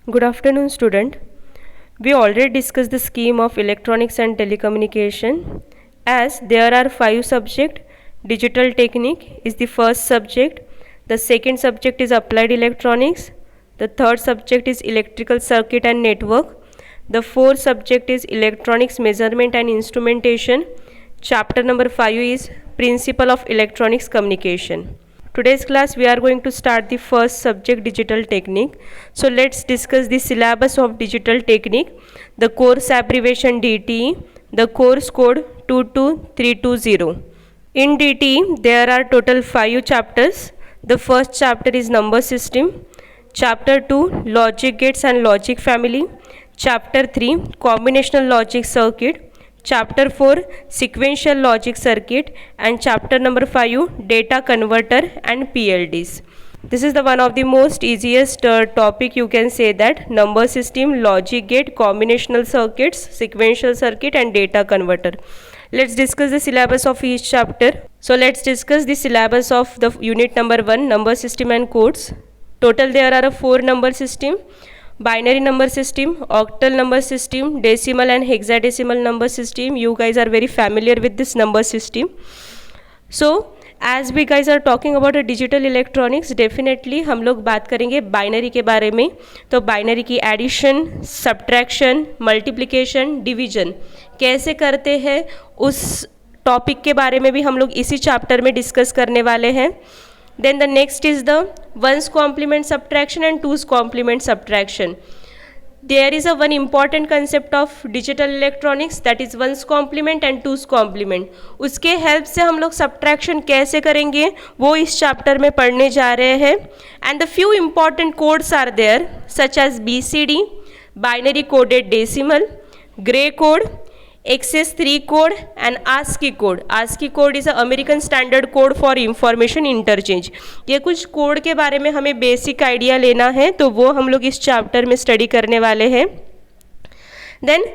Good afternoon, student. We already discussed the scheme of electronics and telecommunication. As there are 5 subjects, digital technique is the first subject. The second subject is applied electronics. The third subject is electrical circuit and network. The fourth subject is electronics measurement and instrumentation. Chapter number 5 is principle of electronics communication. Today's class we are going to start the first subject, digital technique. So let's discuss the syllabus of digital technique, the course abbreviation DTE, the course code 22320. In DTE there are total 5 chapters. The first chapter is number system, chapter 2 logic gates and logic family, chapter 3 combinational logic circuit, chapter 4 sequential logic circuit, and chapter number 5 data converter and PLDs. This is the one of the most easiest topic, you can say that, number system, logic gate, combinational circuits, sequential circuit and data converter. Let's discuss the syllabus of each chapter. So let's discuss the syllabus of the unit number 1, number system and codes. Total there are 4 number system: binary number system, octal number system, decimal and hexadecimal number system. You guys are very familiar with this number system. So as we guys are talking about a digital electronics, definitely हम लोग बात करेंगे binary के बारे में. तो binary की addition, subtraction, multiplication, division कैसे करते हैं उस टॉपिक के बारे में भी हम लोग इसी चैप्टर में डिस्कस करने वाले हैं. Then the next is the ones complement subtraction and twos complement subtraction. There is a one important concept of digital electronics, that is ones complement and twos complement. उसके हेल्प से हम लोग subtraction कैसे करेंगे वो इस चैप्टर में पढ़ने जा रहे हैं. And the few important codes are there such as BCD, binary coded decimal, gray code, XS3 code and ASCII code. ASCII code is a American standard code for information interchange. ये कुछ code के बारे में हमें basic idea लेना है, तो वो हम लोग इस चैप्टर में स्टडी करने वाले हैं. Then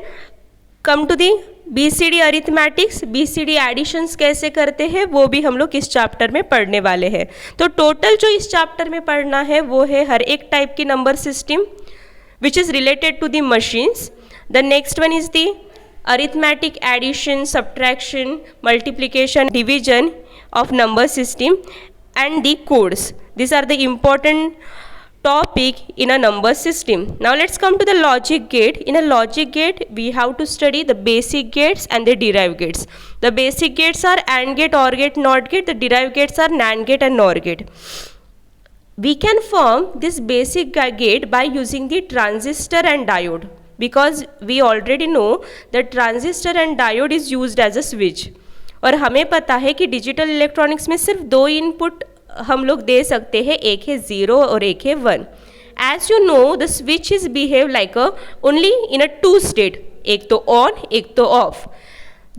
come to the BCD arithmetics. BCD additions कैसे करते हैं वो भी हम लोग इस चैप्टर में पढ़ने वाले हैं. तो टोटल जो इस चैप्टर में पढ़ना है वो है हर एक टाइप की number system which is related to the machines. The next one is the arithmetic addition, subtraction, multiplication, division of number system and the codes. These are the important topic in a number system. Now let's come to the logic gate. In a logic gate we have to study the basic gates and the derived gates. The basic gates are AND gate, OR gate, NOT gate. The derived gates are NAND gate and NOR gate. We can form this basic gate by using the transistor and diode, because we already know that transistor and diode is used as a switch. और हमें पता है कि digital electronics में सिर्फ 2 input हम लोग दे सकते हैं, एक है 0 और एक है 1. As you know the switch is behave like only in a 2 state, एक तो ऑन एक तो ऑफ.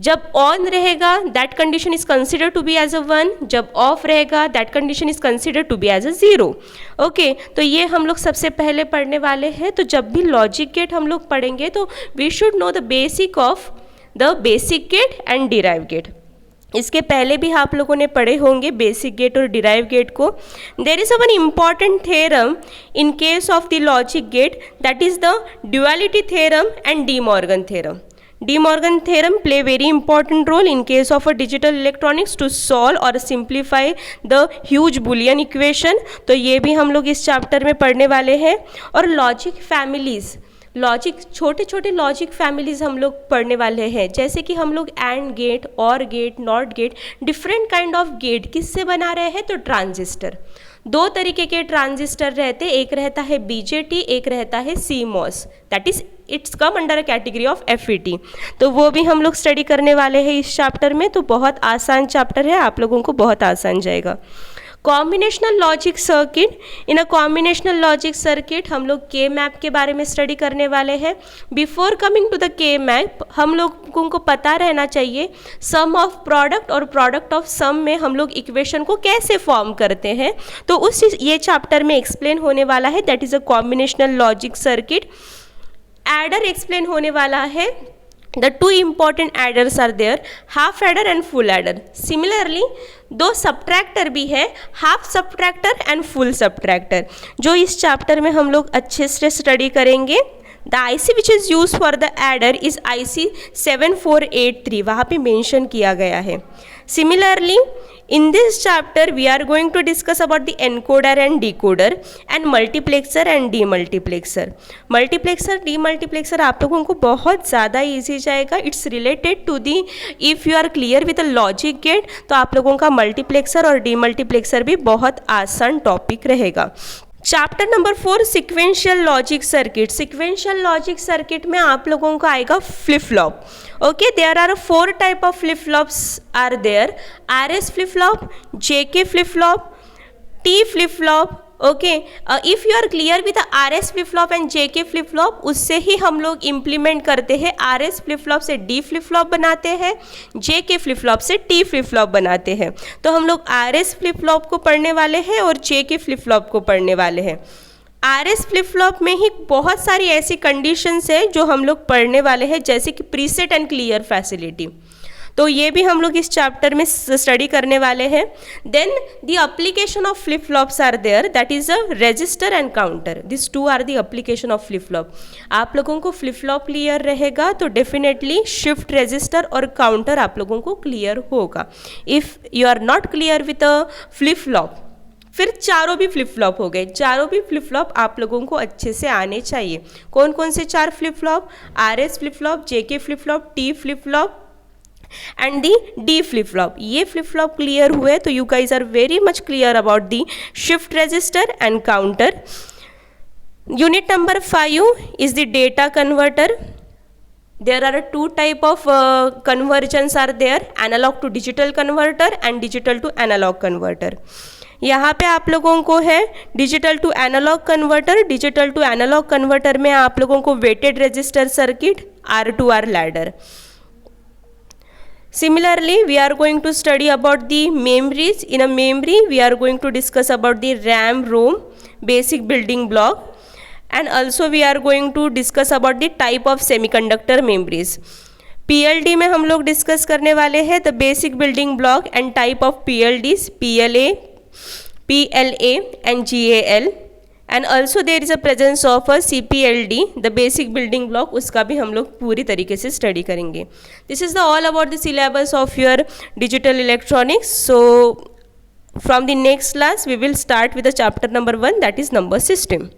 जब ऑन रहेगा that condition is consider to be as a 1, जब ऑफ रहेगा that condition is consider to be as a 0. Okay, तो ये हम लोग सबसे पहले पढ़ने वाले हैं. तो जब भी लॉजिक गेट हम लोग पढ़ेंगे तो we should know the basic of the basic gate and derive gate. इसके पहले भी आप लोगों ने पढ़े होंगे बेसिक गेट और डिराइव गेट को. There is a one important theorem in case of the logic gate, that is the duality theorem and De Morgan theorem. De Morgan theorem play very important role in case of a digital electronics to solve or simplify the huge Boolean equation. तो ये भी हम लोग इस chapter में पढ़ने वाले हैं. और लॉजिक फैमिलीज़, लॉजिक छोटे छोटे लॉजिक फैमिलीज़ हम लोग पढ़ने वाले हैं. जैसे कि हम लोग AND gate, OR gate, NOT gate, different kind of gate किससे बना रहे हैं, तो ट्रांजिस्टर. 2 तरीके के ट्रांजिस्टर रहते, एक रहता है BJT, एक रहता है CMOS, that is it's come under a category of FET. तो वो भी हम लोग स्टडी करने वाले हैं इस चैप्टर में. तो बहुत आसान चैप्टर है, आप लोगों को बहुत आसान जाएगा. Combinational logic circuit. इन अ कॉम्बिनेशनल लॉजिक सर्किट हम लोग के मैप के बारे में स्टडी करने वाले हैं. बिफोर कमिंग टू द के मैप हम लोगों को पता रहना चाहिए सम ऑफ प्रोडक्ट और प्रोडक्ट ऑफ सम में हम लोग इक्वेशन को कैसे फॉर्म करते हैं. तो उस ये चैप्टर में एक्सप्लेन होने वाला है, that is a combinational logic circuit. Adder explain होने वाला है. the two important adders are there, half adder and full adder. Similarly दो subtractor भी है, half subtractor and full subtractor, जो इस चैप्टर में हम लोग अच्छे से स्टडी करेंगे. The IC which is used for the adder is IC 7483, वहाँ पे मेंशन किया गया है. Similarly in this chapter we are going to discuss about the encoder and decoder and multiplexer and demultiplexer. Multiplexer demultiplexer आप लोगों को बहुत ज़्यादा ईजी जाएगा. It's related to the, if you are clear with the logic gate तो आप लोगों का मल्टीप्लेक्सर और डीमल्टीप्लेक्सर भी बहुत आसान टॉपिक रहेगा. Chapter number 4 sequential logic circuit. Sequential logic circuit में आप लोगों को आएगा flip flop. Okay, there are 4 type of flip flops are there, RS flip flop, JK flip flop, T flip flop. Okay, if you are clear with RS flip flop and JK flip flop, उससे ही हम लोग implement करते हैं. RS flip flop से D flip flop बनाते हैं, JK flip flop से T फ्लिप फ्लॉप बनाते हैं. तो हम लोग RS फ्लिप फ्लॉप को पढ़ने वाले हैं और JK फ्लिप फ्लॉप को पढ़ने वाले हैं. RS फ्लिप फ्लॉप में ही बहुत सारी ऐसी कंडीशंस है जो हम लोग पढ़ने वाले हैं, जैसे कि प्रीसेट एंड क्लियर फैसिलिटी. तो ये भी हम लोग इस चैप्टर में स्टडी करने वाले हैं. Then the application of flip flops are there, that is a register and counter. This two are the application of flip flop. आप लोगों को फ्लिप फ्लॉप क्लियर रहेगा तो डेफिनेटली शिफ्ट रजिस्टर और काउंटर आप लोगों को क्लियर होगा. If you are not clear with a flip flop, फिर चारों भी फ्लिप फ्लॉप हो गए. चारों भी फ्लिप फ्लॉप आप लोगों को अच्छे से आने चाहिए. कौन कौन से 4 flip flop? RS flip flop, JK flip flop, T flip flop and the D flip flop. ये फ्लिप फ्लॉप क्लियर हुए तो you guys are very much clear about the shift register and counter. Unit number 5 is the data converter. There are 2 type of conversions are there, analog to digital converter and digital to analog converter. यहाँ पे आप लोगों को है digital to analog converter. Digital to analog converter में आप लोगों को weighted register circuit, R2R ladder. Similarly, we are going to study about the memories. In a memory, we are going to discuss about the RAM, ROM, basic building block, and also we are going to discuss about the type of semiconductor memories. PLD में हम लोग discuss करने वाले हैं the basic building block and type of PLDs, PLA and GAL. And also there is a presence of a CPLD, the basic building block. उसका भी हम लोग पूरी तरीके से स्टडी करेंगे. This is the all about the syllabus of your digital electronics. So from the next class we will start with the chapter number 1, that is number system.